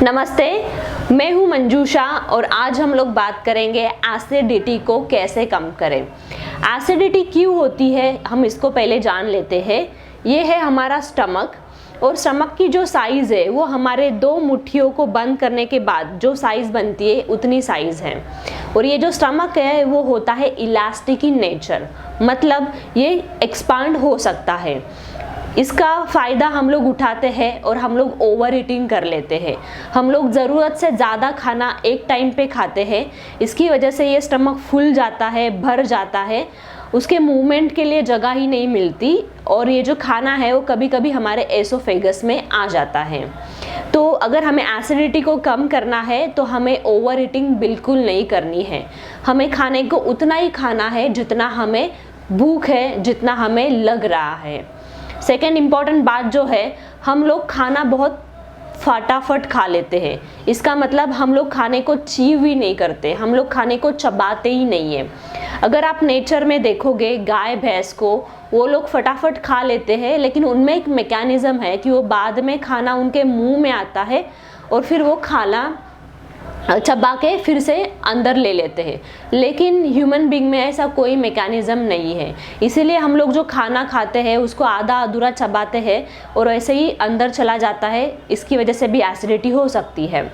नमस्ते, मैं हूं मंजूषा और आज हम लोग बात करेंगे एसिडिटी को कैसे कम करें। एसिडिटी क्यों होती है हम इसको पहले जान लेते हैं। ये है हमारा स्टमक और स्टमक की जो साइज़ है वो हमारे 2 मुट्ठियों को बंद करने के बाद जो साइज़ बनती है उतनी साइज़ है। और ये जो स्टमक है वो होता है इलास्टिक इन नेचर, मतलब ये एक्सपांड हो सकता है। इसका फ़ायदा हम लोग उठाते हैं और हम लोग ओवर ईटिंग कर लेते हैं। हम लोग ज़रूरत से ज़्यादा खाना एक टाइम पे खाते हैं। इसकी वजह से ये स्टमक फूल जाता है, भर जाता है, उसके मूवमेंट के लिए जगह ही नहीं मिलती और ये जो खाना है वो कभी कभी हमारे एसोफेगस में आ जाता है। तो अगर हमें एसिडिटी को कम करना है तो हमें ओवर ईटिंग बिल्कुल नहीं करनी है। हमें खाने को उतना ही खाना है जितना हमें भूख है, जितना हमें लग रहा है। सेकेंड इम्पॉर्टेंट बात जो है, हम लोग खाना बहुत फटाफट खा लेते हैं। इसका मतलब हम लोग खाने को चीव ही नहीं करते, हम लोग खाने को चबाते ही नहीं है। अगर आप नेचर में देखोगे गाय भैंस को, वो लोग फटाफट खा लेते हैं, लेकिन उनमें एक मैकेनिज़्म है कि वो बाद में खाना उनके मुंह में आता है और फिर वो खाना चबा के फिर से अंदर ले लेते हैं। लेकिन ह्यूमन बीइंग में ऐसा कोई मैकेनिज़्म नहीं है, इसीलिए हम लोग जो खाना खाते हैं उसको आधा अधूरा चबाते हैं और ऐसे ही अंदर चला जाता है। इसकी वजह से भी एसिडिटी हो सकती है।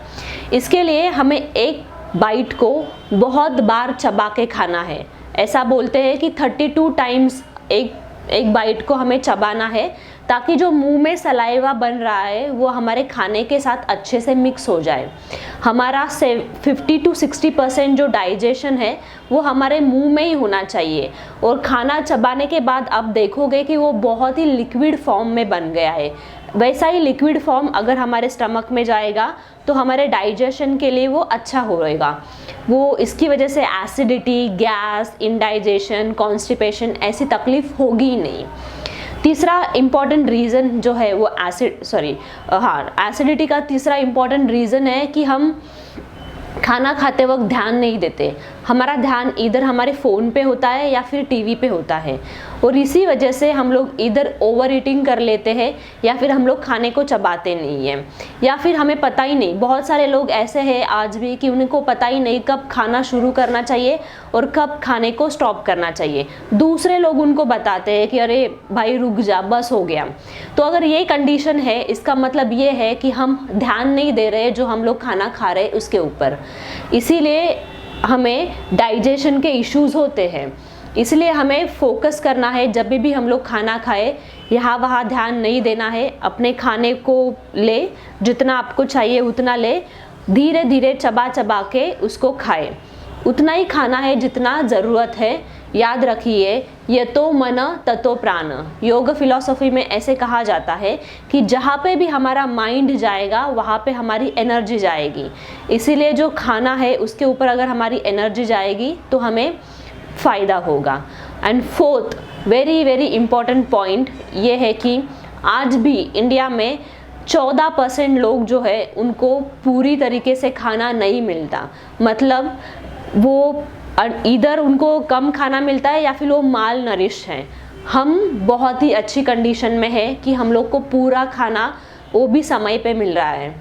इसके लिए हमें एक बाइट को बहुत बार चबा के खाना है। ऐसा बोलते हैं कि 32 टाइम्स एक बाइट को हमें चबाना है, ताकि जो मुंह में सलाइवा बन रहा है वो हमारे खाने के साथ अच्छे से मिक्स हो जाए। हमारा 50 to 60% जो डाइजेशन है वो हमारे मुंह में ही होना चाहिए। और खाना चबाने के बाद आप देखोगे कि वो बहुत ही लिक्विड फॉर्म में बन गया है। वैसा ही लिक्विड फॉर्म अगर हमारे स्टमक में जाएगा तो हमारे डाइजेशन के लिए वो अच्छा होएगा। वो इसकी वजह से एसिडिटी, गैस, इंडाइजेशन, कॉन्स्टिपेशन ऐसी तकलीफ होगी ही नहीं। तीसरा इम्पॉर्टेंट रीज़न जो है वो एसिडिटी का तीसरा इम्पॉर्टेंट रीज़न है कि हम खाना खाते वक्त ध्यान नहीं देते। हमारा ध्यान इधर हमारे फ़ोन पे होता है या फिर टीवी पे होता है और इसी वजह से हम लोग इधर ओवर ईटिंग कर लेते हैं या फिर हम लोग खाने को चबाते नहीं हैं, या फिर हमें पता ही नहीं। बहुत सारे लोग ऐसे हैं आज भी कि उनको पता ही नहीं कब खाना शुरू करना चाहिए और कब खाने को स्टॉप करना चाहिए। दूसरे लोग उनको बताते हैं कि अरे भाई रुक जा, बस हो गया। तो अगर ये कंडीशन है, इसका मतलब ये है कि हम ध्यान नहीं दे रहे जो हम लोग खाना खा रहे उसके ऊपर। इसीलिए हमें डाइजेशन के इश्यूज होते हैं। इसलिए हमें फोकस करना है, जब भी हम लोग खाना खाए यहाँ वहाँ ध्यान नहीं देना है। अपने खाने को ले, जितना आपको चाहिए उतना ले, धीरे धीरे चबा चबा के उसको खाए। उतना ही खाना है जितना ज़रूरत है। याद रखिए, यतो मन ततो प्राण। योग फिलॉसफी में ऐसे कहा जाता है कि जहाँ पे भी हमारा माइंड जाएगा वहाँ पे हमारी एनर्जी जाएगी। इसीलिए जो खाना है उसके ऊपर अगर हमारी एनर्जी जाएगी तो हमें फ़ायदा होगा। And fourth very very important point ये है कि आज भी इंडिया में 14% लोग जो है उनको पूरी तरीके से खाना नहीं मिलता। मतलब वो इधर उनको कम खाना मिलता है या फिर वो माल नरिश हैं। हम बहुत ही अच्छी कंडीशन में है कि हम लोग को पूरा खाना वो भी समय पे मिल रहा है।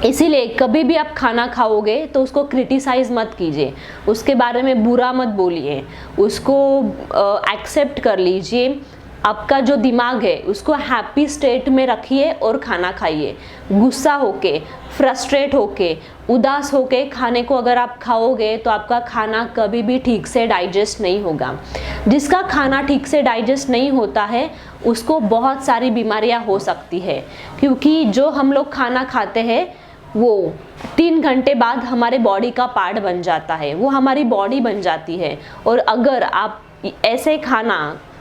इसीलिए कभी भी आप खाना खाओगे तो उसको क्रिटिसाइज़ मत कीजिए, उसके बारे में बुरा मत बोलिए, उसको एक्सेप्ट कर लीजिए। आपका जो दिमाग है उसको हैप्पी स्टेट में रखिए और खाना खाइए। गुस्सा होके, फ्रस्ट्रेट होके, उदास होके खाने को अगर आप खाओगे तो आपका खाना कभी भी ठीक से डाइजेस्ट नहीं होगा। जिसका खाना ठीक से डाइजेस्ट नहीं होता है उसको बहुत सारी बीमारियां हो सकती है, क्योंकि जो हम लोग खाना खाते हैं वो 3 घंटे बाद हमारे बॉडी का पार्ट बन जाता है, वो हमारी बॉडी बन जाती है। और अगर आप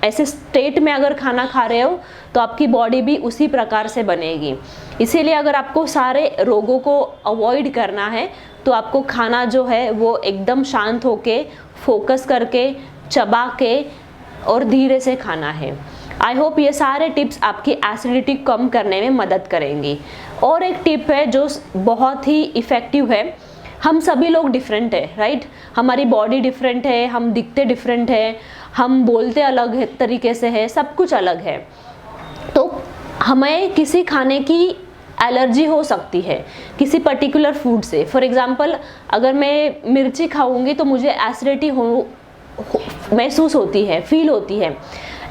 ऐसे स्टेट में अगर खाना खा रहे हो तो आपकी बॉडी भी उसी प्रकार से बनेगी। इसीलिए अगर आपको सारे रोगों को अवॉइड करना है तो आपको खाना जो है वो एकदम शांत होके, फोकस करके, चबा के और धीरे से खाना है। आई होप ये सारे टिप्स आपकी एसिडिटी कम करने में मदद करेंगी। और एक टिप है जो बहुत ही इफ़ेक्टिव है। हम सभी लोग डिफरेंट है, राइट? हमारी बॉडी डिफरेंट है, हम दिखते डिफरेंट है, हम बोलते अलग तरीके से है, सब कुछ अलग है। तो हमें किसी खाने की एलर्जी हो सकती है किसी पर्टिकुलर फूड से। फॉर एग्जांपल अगर मैं मिर्ची खाऊंगी तो मुझे एसिडिटी महसूस होती है, फील होती है।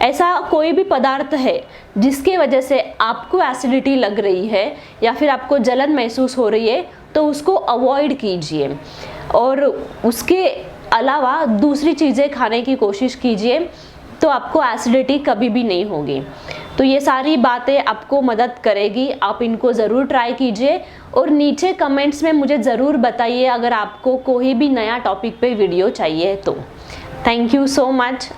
ऐसा कोई भी पदार्थ है जिसके वजह से आपको एसिडिटी लग रही है या फिर आपको जलन महसूस हो रही है, तो उसको अवॉइड कीजिए और उसके अलावा दूसरी चीज़ें खाने की कोशिश कीजिए, तो आपको एसिडिटी कभी भी नहीं होगी। तो ये सारी बातें आपको मदद करेगी, आप इनको ज़रूर ट्राई कीजिए और नीचे कमेंट्स में मुझे ज़रूर बताइए अगर आपको कोई भी नया टॉपिक पे वीडियो चाहिए तो। Thank you so much.